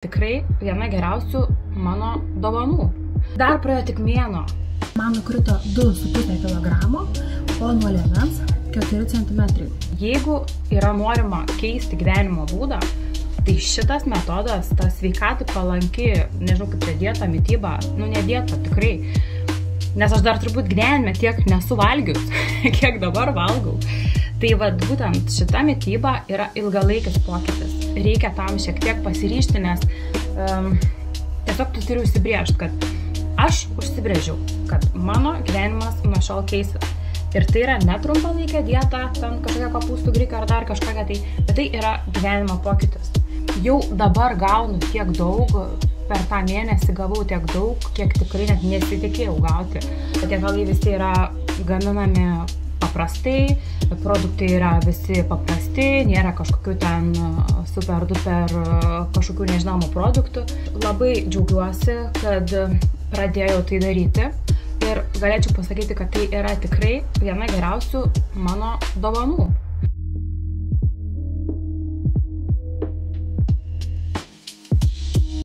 Tikrai viena geriausių mano dovanų. Dar praėjo tik mėnuo. Man nukrito 2,5 kilogramo, o nuo liemens 4 cm. Jeigu yra norima keisti gyvenimo būdą, tai šitas metodas, ta sveikatai palanki, nežinau kaip čia dieta, mityba, ne dieta, tikrai. Nes aš dar turbūt gyvenime tiek nesu valgius, kiek dabar valgau. Tai būtent šita mityba yra ilgalaikis pokytis. Reikia tam šiek tiek pasiryžti, nes tiesiog tu turi užsibrėžti, kad aš užsibrėžiau, kad mano gyvenimas nuo šiol keisis. Ir tai yra ne trumpalaikė dieta, ten kažkokia kopūstų grika ar dar kažkokia, bet tai yra gyvenimo pokytis. Jau dabar gaunu tiek daug, per tą mėnesį gavau tiek daug, kiek tikrai net nesitikėjau gauti. Patiekalai visi yra gaminami paprastai, produktai yra visi paprasti, nėra kažkokių ten super duper kažkokių nežinomų produktų. Labai džiaugiuosi, kad pradėjau tai daryti ir galėčiau pasakyti, kad tai yra tikrai viena geriausių mano dovanų.